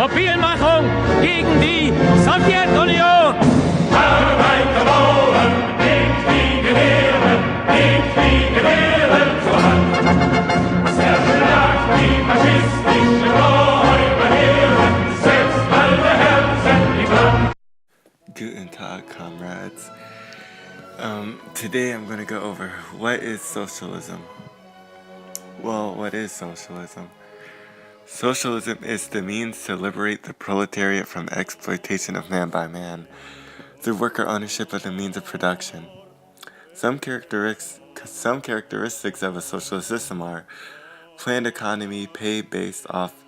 Mobilmachung gegen die Sowjetunion. Arbeiterbauern, nehmt die Gewehre zur Hand. Zerschlagt die faschistischen Räuberheere, setzt alle Herzen in Brand. Guten Tag, comrades. Today I'm going to go over what is socialism. Well, what is socialism? Socialism is the means to liberate the proletariat from the exploitation of man by man through worker ownership of the means of production. Some characteristics of a socialist system are planned economy, pay based off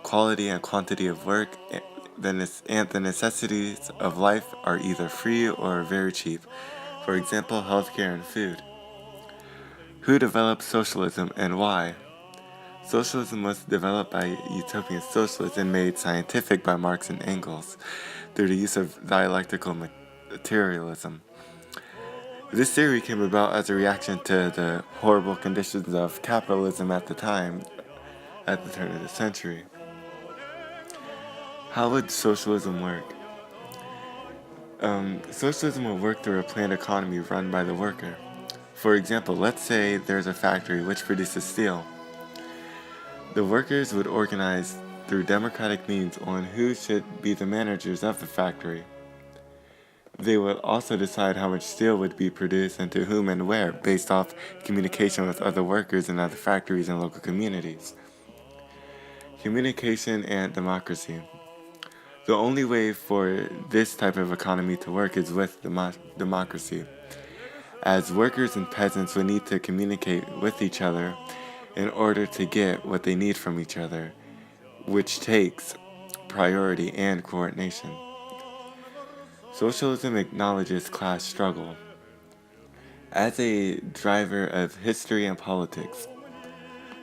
quality and quantity of work, and the necessities of life are either free or very cheap. For example, healthcare and food. Who developed socialism and why? Socialism was developed by utopian socialists and made scientific by Marx and Engels through the use of dialectical materialism. This theory came about as a reaction to the horrible conditions of capitalism at the time, at the turn of the century. How would socialism work? Socialism will work through a planned economy run by the worker. For example, let's say there's a factory which produces steel. The workers would organize through democratic means on who should be the managers of the factory. They would also decide how much steel would be produced and to whom and where, based off communication with other workers in other factories and local communities. Communication and democracy. The only way for this type of economy to work is with democracy, as workers and peasants would need to communicate with each other in order to get what they need from each other, which takes priority and coordination. Socialism acknowledges class struggle. As a driver of history and politics,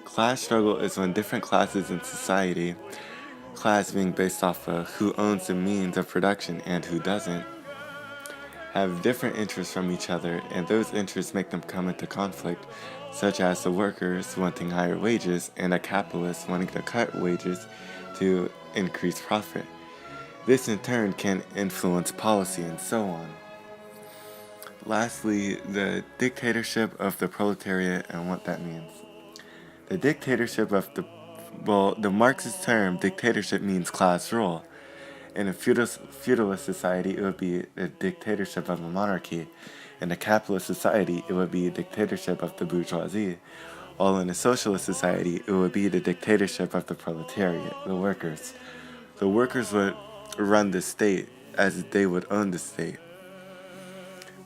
class struggle is when different classes in society, class being based off of who owns the means of production and who doesn't, have different interests from each other, and those interests make them come into conflict, such as the workers wanting higher wages and the capitalists wanting to cut wages to increase profit. This in turn can influence policy and so on. Lastly, the dictatorship of the proletariat and what that means. The dictatorship of the Marxist term dictatorship means class rule. In a feudalist society, it would be a dictatorship of a monarchy. In a capitalist society, it would be a dictatorship of the bourgeoisie. While in a socialist society, it would be the dictatorship of the proletariat, the workers. The workers would run the state as they would own the state.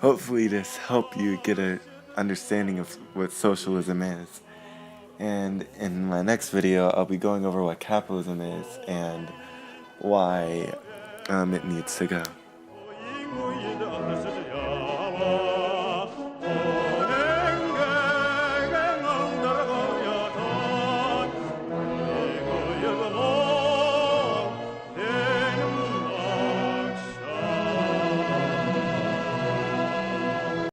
Hopefully this helped you get an understanding of what socialism is. And in my next video, I'll be going over what capitalism is and why it needs to go.